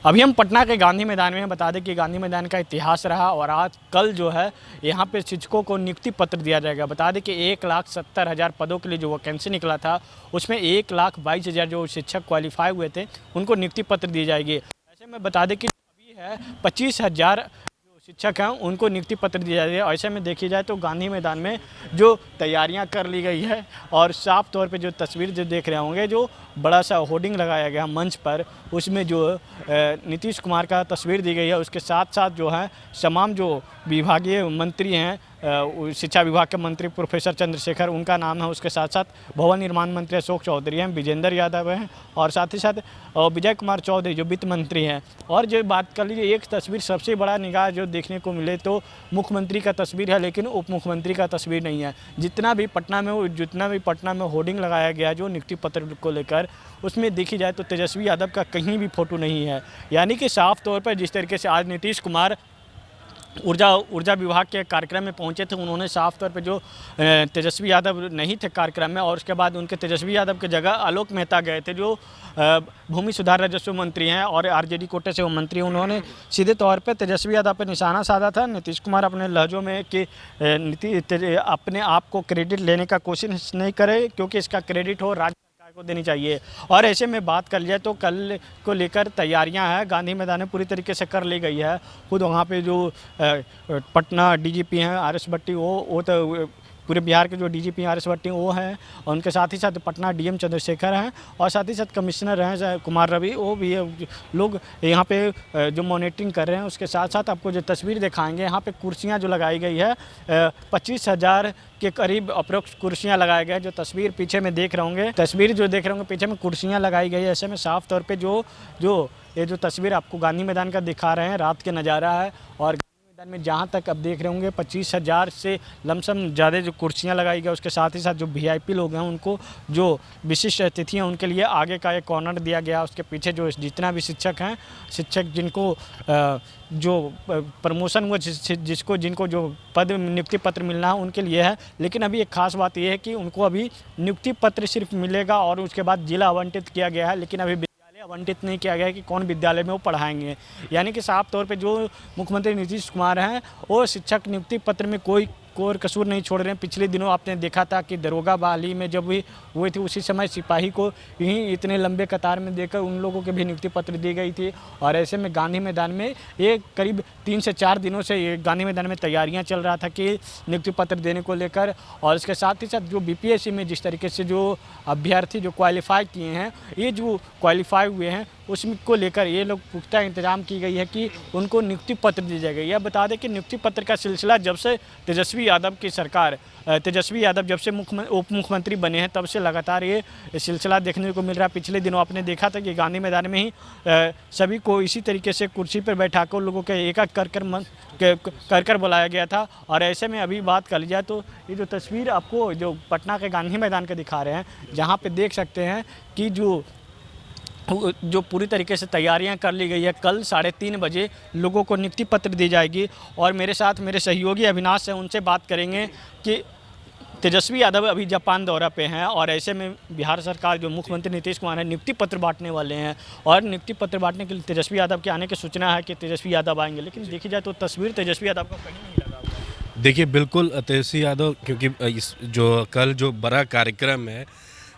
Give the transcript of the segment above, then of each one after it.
अभी हम पटना के गांधी मैदान में हैं। बता दें कि गांधी मैदान का इतिहास रहा और आज कल जो है यहाँ पे शिक्षकों को नियुक्ति पत्र दिया जाएगा। बता दें कि 1,70,000 पदों के लिए जो वैकेंसी निकला था उसमें 1,22,000 जो शिक्षक क्वालिफाई हुए थे उनको नियुक्ति पत्र दी जाएगी। ऐसे में बता दें कि अभी है 25,000 शिक्षक हैं उनको नियुक्ति पत्र दिया जाएगा। ऐसे में देखी जाए तो गांधी मैदान में जो तैयारियां कर ली गई है और साफ तौर पे जो तस्वीर जो देख रहे होंगे, जो बड़ा सा होर्डिंग लगाया गया मंच पर, उसमें जो नीतीश कुमार का तस्वीर दी गई है। उसके साथ साथ जो है तमाम जो विभागीय मंत्री हैं, शिक्षा विभाग के मंत्री प्रोफेसर चंद्रशेखर उनका नाम है। उसके साथ साथ भवन निर्माण मंत्री अशोक चौधरी हैं, विजेंद्र यादव हैं और साथ ही साथ विजय कुमार चौधरी जो वित्त मंत्री हैं। और जो बात कर लीजिए, एक तस्वीर सबसे बड़ा निगाह जो देखने को मिले तो मुख्यमंत्री का तस्वीर है, लेकिन उप मुख्यमंत्री का तस्वीर नहीं है। जितना भी पटना में होर्डिंग लगाया गया जो नियुक्ति पत्र को लेकर, उसमें देखी जाए तो तेजस्वी यादव का कहीं भी फोटो नहीं है। यानी कि साफ तौर पर जिस तरीके से आज नीतीश कुमार ऊर्जा विभाग के कार्यक्रम में पहुंचे थे, उन्होंने साफ तौर पे जो तेजस्वी यादव नहीं थे कार्यक्रम में, और उसके बाद उनके तेजस्वी यादव की जगह आलोक मेहता गए थे जो भूमि सुधार राजस्व मंत्री हैं और आरजेडी कोटे से वो मंत्री। उन्होंने सीधे तौर पे तेजस्वी यादव पर निशाना साधा था। नीतीश कुमार अपने लहजों में कि अपने आप को क्रेडिट लेने का कोशिश नहीं करे, क्योंकि इसका क्रेडिट हो राज्य को देनी चाहिए। और ऐसे में बात कर लिया तो कल को लेकर तैयारियां हैं गांधी मैदान में पूरी तरीके से कर ली गई है। खुद वहां पे जो पटना डीजीपी हैं आर.एस. भट्टी, वो तो पूरे बिहार के जो डीजीपी आर.एस. भट्टी वो हैं, और उनके साथ ही साथ पटना डीएम चंद्रशेखर हैं और साथ ही साथ कमिश्नर हैं कुमार रवि, वो भी लोग यहाँ पे जो मॉनिटरिंग कर रहे हैं। उसके साथ साथ आपको जो तस्वीर दिखाएंगे, यहाँ पे कुर्सियाँ जो लगाई गई है 25,000 के करीब अप्रोक्स कुर्सियाँ लगाए गए। जो तस्वीर पीछे में देख रहे होंगे, पीछे में कुर्सियाँ लगाई गई है। ऐसे में साफ तौर पर ये जो तस्वीर आपको गांधी मैदान का दिखा रहे हैं, रात के नज़ारा है। और मैदान में जहाँ तक अब देख रहे होंगे 25,000 से लमसम ज़्यादा जो कुर्सियाँ लगाई गई। उसके साथ ही साथ जो वीआईपी लोग हैं उनको, जो विशिष्ट अतिथि हैं, उनके लिए आगे का एक कॉर्नर दिया गया। उसके पीछे जो जितना भी शिक्षक जिनको जो प्रमोशन हुआ, जिनको जो पद नियुक्ति पत्र मिलना है उनके लिए है। लेकिन अभी एक खास बात यह है कि उनको अभी नियुक्ति पत्र सिर्फ मिलेगा और उसके बाद जिला आवंटित किया गया है, लेकिन अभी आवंटित नहीं किया गया है कि कौन विद्यालय में वो पढ़ाएंगे। यानी कि साफ तौर पे जो मुख्यमंत्री नीतीश कुमार हैं वो शिक्षक नियुक्ति पत्र में कोई कसूर नहीं छोड़ रहे हैं। पिछले दिनों आपने देखा था कि दरोगा बहाली में जब हुई थी, उसी समय सिपाही को यहीं इतने लंबे कतार में देकर उन लोगों के भी नियुक्ति पत्र दी गई थी। और ऐसे में गांधी मैदान में ये करीब 3 से 4 दिनों से ये गांधी मैदान में तैयारियां चल रहा था कि नियुक्ति पत्र देने को लेकर। और इसके साथ ही साथ जो बीपीएससी में जिस तरीके से जो अभ्यर्थी जो क्वालिफाई किए हैं, ये जो क्वालिफाई हुए हैं उसको लेकर ये लोग पुख्ता इंतजाम की गई है कि उनको नियुक्ति पत्र दी जाएगा। यह बता दें कि नियुक्ति पत्र का सिलसिला जब से तेजस्वी यादव जब से उप मुख्यमंत्री बने हैं तब से लगातार ये सिलसिला देखने को मिल रहा है। पिछले दिनों आपने देखा था कि गांधी मैदान में ही सभी को इसी तरीके से कुर्सी पर बैठाकर लोगों के एक कर बुलाया गया था। और ऐसे में अभी बात कर ली जाए तो ये जो तस्वीर आपको जो पटना के गांधी मैदान के दिखा रहे हैं, जहाँ पे देख सकते हैं कि जो पूरी तरीके से तैयारियां कर ली गई है। कल 3:30 बजे लोगों को नियुक्ति पत्र दी जाएगी। और मेरे साथ मेरे सहयोगी अविनाश हैं, उनसे बात करेंगे कि तेजस्वी यादव अभी जापान दौरा पे हैं और ऐसे में बिहार सरकार जो मुख्यमंत्री नीतीश कुमार हैं नियुक्ति पत्र बांटने वाले हैं। और नियुक्ति पत्र बांटने के लिए तेजस्वी यादव के आने की सूचना है कि तेजस्वी यादव आएंगे, लेकिन देखी जाए तो तस्वीर तेजस्वी यादव को कहीं नहीं लगा। देखिए, बिल्कुल तेजस्वी यादव, क्योंकि कल जो बड़ा कार्यक्रम है,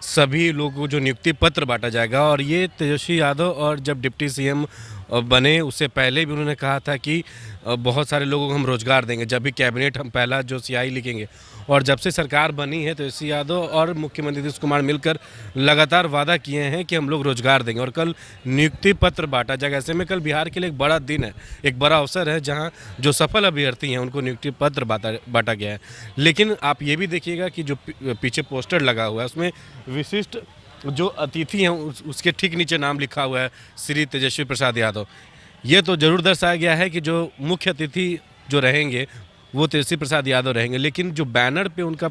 सभी लोगों को जो नियुक्ति पत्र बांटा जाएगा। और ये तेजस्वी यादव और जब डिप्टी सीएम बने उससे पहले भी उन्होंने कहा था कि बहुत सारे लोगों को हम रोज़गार देंगे, जब भी कैबिनेट हम पहला जो सीआई लिखेंगे। और जब से सरकार बनी है तेजस्वी यादव और मुख्यमंत्री नीतीश कुमार मिलकर लगातार वादा किए हैं कि हम लोग रोज़गार देंगे और कल नियुक्ति पत्र बांटा जाएगा। ऐसे में कल बिहार के लिए एक बड़ा दिन है, एक बड़ा अवसर है, जहां जो सफल अभ्यर्थी हैं उनको नियुक्ति पत्र बांटा गया है। लेकिन आप ये भी देखिएगा कि जो पीछे पोस्टर लगा हुआ है उसमें विशिष्ट जो अतिथि हैं उसके ठीक नीचे नाम लिखा हुआ है श्री तेजस्वी प्रसाद यादव। ये तो ज़रूर दर्शाया गया है कि जो मुख्य अतिथि जो रहेंगे वो तेजस्वी प्रसाद यादव रहेंगे, लेकिन जो बैनर पे उनका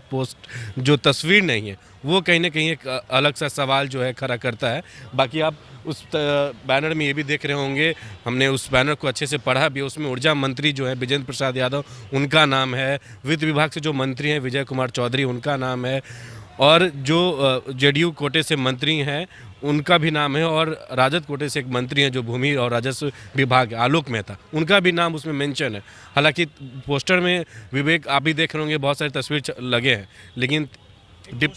जो तस्वीर नहीं है वो कहीं ना कहीं एक अलग सा सवाल जो है खड़ा करता है। बाकी आप उस बैनर में ये भी देख रहे होंगे, हमने उस बैनर को अच्छे से पढ़ा भी, उसमें ऊर्जा मंत्री जो है विजेंद्र प्रसाद यादव उनका नाम है, वित्त विभाग से जो मंत्री हैं विजय कुमार चौधरी उनका नाम है, और जो जेडीयू कोटे से मंत्री हैं उनका भी नाम है, और राजद कोटे से एक मंत्री हैं जो भूमि और राजस्व विभाग आलोक मेहता, उनका भी नाम उसमें मेंशन है। हालांकि पोस्टर में विवेक आप भी देख रहे होंगे बहुत सारी तस्वीर लगे हैं, लेकिन डिप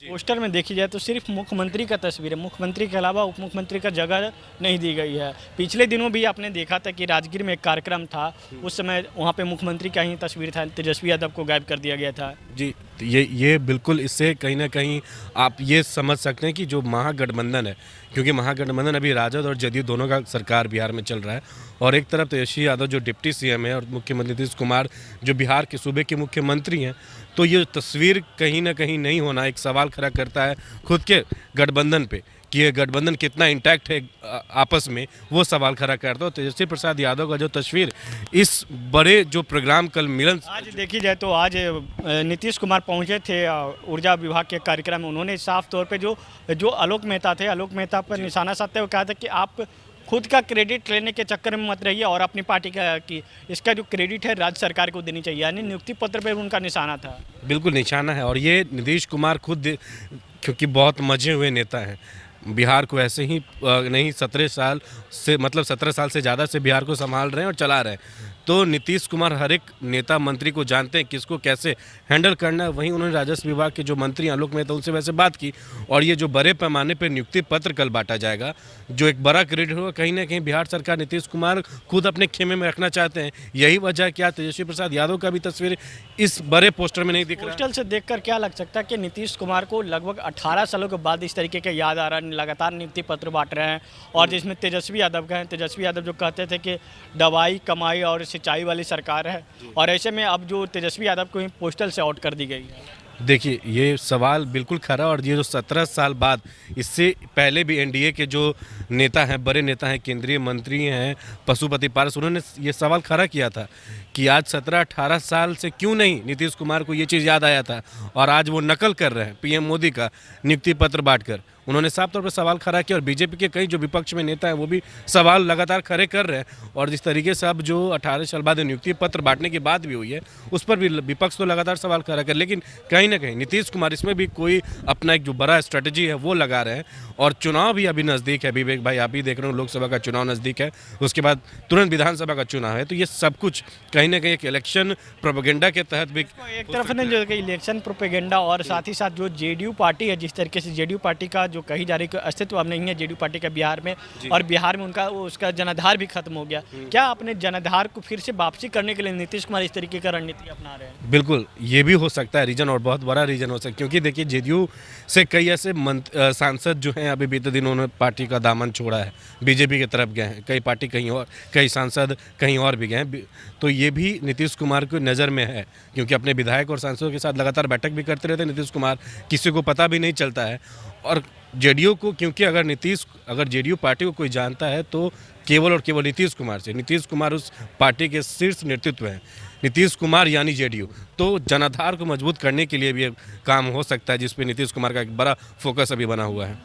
पोस्टर में देखी जाए तो सिर्फ मुख्यमंत्री का तस्वीर है, मुख्यमंत्री के अलावा उप मुख्यमंत्री का जगह नहीं दी गई है। पिछले दिनों भी आपने देखा था कि राजगीर में एक कार्यक्रम था, उस समय वहाँ पे मुख्यमंत्री का ही तस्वीर था, तेजस्वी यादव को गायब कर दिया गया था। जी, तो ये बिल्कुल इससे कहीं ना कहीं आप ये समझ सकते हैं कि जो महागठबंधन है, क्योंकि महागठबंधन अभी राजद और जदयू दोनों का सरकार बिहार में चल रहा है, और एक तरफ तेजस्वी यादव जो डिप्टी सीएम है और मुख्यमंत्री नीतीश कुमार जो बिहार के सूबे के मुख्यमंत्री हैं, तो ये तस्वीर कहीं ना कहीं नहीं होना एक सवाल खड़ा करता है खुद के गठबंधन पे कि ये गठबंधन कितना इंटैक्ट है आपस में, वो सवाल खड़ा करता है। तेजस्वी प्रसाद यादव का जो तस्वीर इस बड़े जो प्रोग्राम कल मिलन, आज देखी जाए तो आज नीतीश कुमार पहुंचे थे ऊर्जा विभाग के कार्यक्रम में। उन्होंने साफ तौर पे जो आलोक मेहता थे, आलोक मेहता पर निशाना साधते हुए कहा था कि आप खुद का क्रेडिट लेने के चक्कर में मत रहिए और अपनी पार्टी का कि इसका जो क्रेडिट है राज्य सरकार को देनी चाहिए, यानी नियुक्ति पत्र पर उनका निशाना था। बिल्कुल निशाना है, और ये नीतीश कुमार खुद क्योंकि बहुत मजे हुए नेता हैं, बिहार को ऐसे ही नहीं 17 साल से, मतलब 17 साल से ज़्यादा से बिहार को संभाल रहे हैं और चला रहे हैं। तो नीतीश कुमार हर एक नेता मंत्री को जानते हैं किसको कैसे हैंडल करना है। वहीं उन्होंने राजस्व विभाग के जो मंत्री आलोक मेहता उनसे वैसे बात की, और ये जो बड़े पैमाने पर नियुक्ति पत्र कल बांटा जाएगा, जो एक बड़ा क्रेडिट होगा, कहीं ना कहीं बिहार सरकार नीतीश कुमार खुद अपने खेमे में रखना चाहते हैं। यही वजह क्या तेजस्वी प्रसाद यादव का भी तस्वीर इस बड़े पोस्टर में नहीं दिख रहा। पोस्टर से देखकर क्या लग सकता है कि नीतीश कुमार को लगभग 18 सालों के बाद इस तरीके का याद आ रहा है, लगातार नियुक्ति पत्र बांट रहे हैं, और जिसमें तेजस्वी यादव का है। तेजस्वी यादव जो कहते थे कि दवाई कमाई और सिंचाई वाली सरकार है, और ऐसे में अब जो तेजस्वी यादव को ही पोस्टल से आउट कर दी गई है। देखिए, ये सवाल बिल्कुल खरा, और ये जो 17 साल बाद, इससे पहले भी एनडीए के जो नेता हैं, बड़े नेता हैं, केंद्रीय मंत्री हैं पशुपति पारस, उन्होंने ये सवाल खड़ा किया था कि आज 17-18 साल से क्यों नहीं नीतीश कुमार को ये चीज़ याद आया था, और आज वो नकल कर रहे हैं पीएम मोदी का नियुक्ति पत्र बांटकर। उन्होंने साफ तौर पर सवाल खड़ा किया, और बीजेपी के कई जो विपक्ष में नेता हैं वो भी सवाल लगातार खड़े कर रहे हैं। और जिस तरीके से अब जो 18 साल बाद नियुक्ति पत्र बांटने की बात भी हुई है, उस पर भी विपक्ष तो लगातार सवाल खड़ा कर, लेकिन कहीं ना कहीं नीतीश कुमार इसमें भी कोई अपना एक जो बड़ा स्ट्रेटजी है वो लगा रहे हैं। और चुनाव भी अभी नज़दीक है, विवेक भाई आप भी देख रहे हो, लोकसभा का चुनाव नज़दीक है, उसके बाद तुरंत विधानसभा का चुनाव है, तो ये सब कुछ कहीं ना कहीं एक इलेक्शन प्रोपेगेंडा के तहत भी एक तरफ ने जो इलेक्शन प्रोपेगेंडा, और साथ ही साथ जो जेडीयू पार्टी है, जिस तरीके से जेडीयू पार्टी का जो कही जा रही है अस्तित्व अब नहीं है जेडीयू पार्टी का बिहार में, और बिहार में उसका जनाधार भी खत्म हो गया। क्या अपने जनाधार को फिर से वापसी करने के लिए नीतीश कुमार इस तरीके का रणनीति अपना रहे हैं? बिल्कुल, ये भी हो सकता है रीजन, और बहुत बड़ा रीजन हो सकता है, क्योंकि देखिए जेडीयू से कई ऐसे सांसद जो हैं अभी बीते दिनों उन्होंने पार्टी का दामन छोड़ा है, बीजेपी की तरफ गए हैं, कई पार्टी कहीं और, कई सांसद कहीं और भी गए हैं। तो ये भी नीतीश कुमार को नज़र में है, क्योंकि अपने विधायक और सांसदों के साथ लगातार बैठक भी करते रहते हैं नीतीश कुमार, किसी को पता भी नहीं चलता है। और जेडीयू को, क्योंकि अगर जेडीयू पार्टी को कोई जानता है तो केवल और केवल नीतीश कुमार से, नीतीश कुमार उस पार्टी के शीर्ष नेतृत्व हैं, नीतीश कुमार यानी जेडीयू। तो जनाधार को मजबूत करने के लिए भी काम हो सकता है, जिसपे नीतीश कुमार का एक बड़ा फोकस अभी बना हुआ है।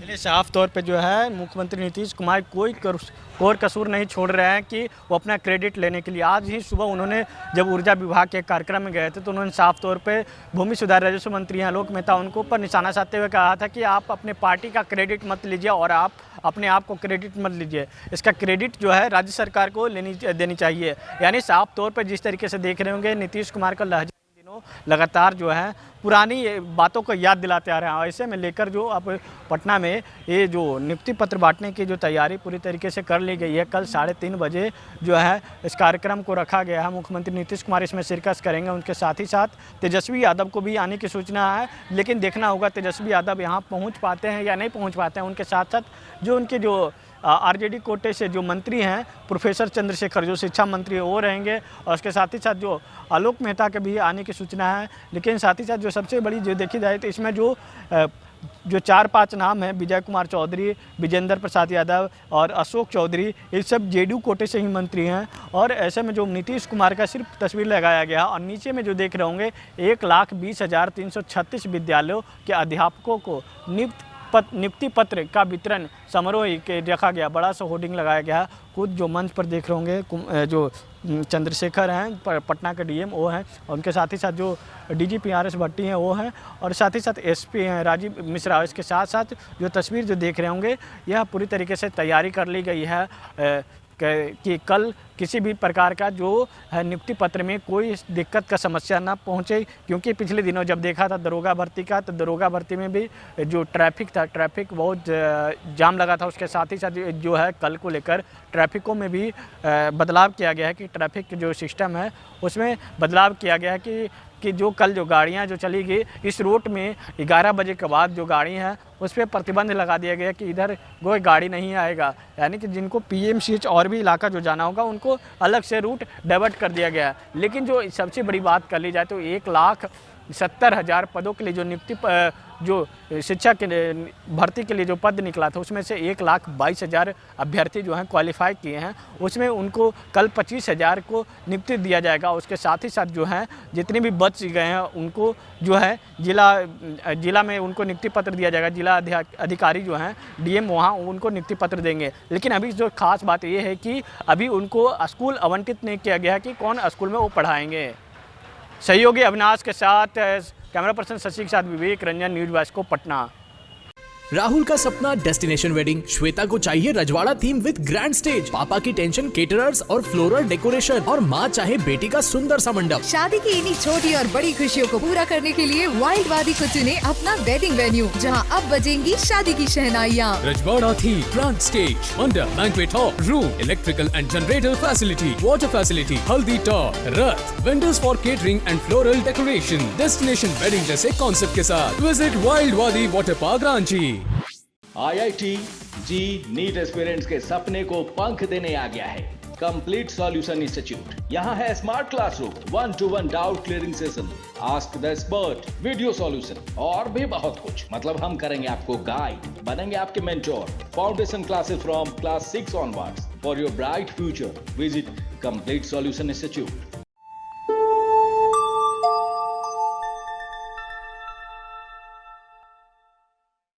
चलिए, साफ तौर पे जो है मुख्यमंत्री नीतीश कुमार कोई कसूर नहीं छोड़ रहे हैं कि वो अपना क्रेडिट लेने के लिए। आज ही सुबह उन्होंने जब ऊर्जा विभाग के कार्यक्रम में गए थे तो उन्होंने साफ तौर पे भूमि सुधार राजस्व मंत्री आलोक मेहता उनको ऊपर निशाना साधते हुए कहा था कि आप अपने पार्टी का क्रेडिट मत लीजिए और आप अपने आप को क्रेडिट मत लीजिए, इसका क्रेडिट जो है राज्य सरकार को देनी चाहिए। यानी साफ तौर पर जिस तरीके से देख रहे होंगे नीतीश कुमार का लहजा लगातार जो है पुरानी बातों को याद दिलाते आ रहे हैं। ऐसे में लेकर जो अब पटना में ये जो नियुक्ति पत्र बांटने की जो तैयारी पूरी तरीके से कर ली गई है, कल 3:30 बजे जो है इस कार्यक्रम को रखा गया है। मुख्यमंत्री नीतीश कुमार इसमें शिरकत करेंगे, उनके साथ ही साथ तेजस्वी यादव को भी आने की सूचना है, लेकिन देखना होगा तेजस्वी यादव यहाँ पहुँच पाते हैं या नहीं पहुँच पाते हैं। उनके साथ साथ जो उनके जो आरजेडी कोटे से जो मंत्री हैं प्रोफेसर चंद्रशेखर जो शिक्षा मंत्री वो रहेंगे, और उसके साथ ही साथ जो आलोक मेहता के भी आने की सूचना है। लेकिन साथ ही साथ जो सबसे बड़ी जो देखी जाए तो इसमें जो 4-5 नाम हैं, विजय कुमार चौधरी, विजेंद्र प्रसाद यादव और अशोक चौधरी, ये सब जेडीयू कोटे से ही मंत्री हैं। और ऐसे में जो नीतीश कुमार का सिर्फ तस्वीर लगाया गया, और नीचे में जो देख रहे होंगे 1,20,336 विद्यालयों के अध्यापकों को नियुक्त नियुक्ति पत्र का वितरण समारोह के रखा गया, बड़ा सा होर्डिंग लगाया गया। खुद जो मंच पर देख रहे होंगे जो चंद्रशेखर हैं पटना के डीएम वो हैं, और उनके साथ ही साथ जो डीजीपी आर.एस. भट्टी हैं वो हैं, और साथ ही साथ एसपी हैं राजीव मिश्रा। इसके साथ साथ जो तस्वीर जो देख रहे होंगे यह पूरी तरीके से तैयारी कर ली गई है कि कल किसी भी प्रकार का जो है नियुक्ति पत्र में कोई दिक्कत का समस्या ना पहुंचे, क्योंकि पिछले दिनों जब देखा था दरोगा भर्ती का, तो दरोगा भर्ती में भी जो ट्रैफिक था, ट्रैफिक बहुत जाम लगा था। उसके साथ ही साथ जो है कल को लेकर ट्रैफिकों में भी बदलाव किया गया है कि ट्रैफिक जो सिस्टम है उसमें बदलाव किया गया है कि जो कल जो गाड़ियां जो चलेगी इस रूट में 11 बजे के बाद जो गाड़ी हैं उस पर प्रतिबंध लगा दिया गया कि इधर कोई गाड़ी नहीं आएगा, यानी कि जिनको पीएमसीएच और भी इलाका जो जाना होगा उनको अलग से रूट डाइवर्ट कर दिया गया है। लेकिन जो सबसे बड़ी बात कर ली जाए तो 1,70,000 पदों के लिए जो नियुक्ति जो शिक्षा के भर्ती के लिए जो पद निकला था उसमें से 1,22,000 अभ्यर्थी जो हैं क्वालिफाई किए हैं, उसमें उनको कल 25,000 को नियुक्ति दिया जाएगा। उसके साथ ही साथ जो हैं जितने भी बच गए हैं उनको जो है जिला में उनको नियुक्ति पत्र दिया जाएगा। जिला अधिकारी जो हैं डीएम वहाँ उनको नियुक्ति पत्र देंगे। लेकिन अभी जो खास बात ये है कि अभी उनको स्कूल आवंटित नहीं किया गया कि कौन स्कूल में वो पढ़ाएंगे। सहयोगी अविनाश के साथ कैमरा पर्सन शशि के साथ विवेक रंजन, न्यूज़ वास्को पटना। राहुल का सपना डेस्टिनेशन वेडिंग, श्वेता को चाहिए रजवाड़ा थीम विद ग्रैंड स्टेज, पापा की टेंशन केटरर्स और फ्लोरल डेकोरेशन, और माँ चाहे बेटी का सुंदर सा मंडप। शादी की इन्हीं छोटी और बड़ी खुशियों को पूरा करने के लिए वाइल्ड वादी को चुने अपना वेडिंग वेन्यू, जहां अब बजेंगी शादी की शहनाइयाँ। रजवाड़ा थीम, ग्रैंड स्टेज, मंडप, banquet hall, room, electrical and generator facility, water facility, हल्दी top, Rath, vendors for catering and floral decoration, destination wedding जैसे कॉन्सेप्ट के साथ विजिट वाइल्ड वादी वाटर पार्क रांची। IIT जी नीट एस्पिरेंट्स के सपने को पंख देने आ गया है कंप्लीट सॉल्यूशन इंस्टीट्यूट। यहाँ है smart classroom, 1-to-1 doubt clearing session, ask the expert, video solution और भी बहुत कुछ। मतलब हम करेंगे आपको गाइड, बनेंगे आपके mentor. Foundation classes from class 6 onwards for your bright future. Visit complete solution institute.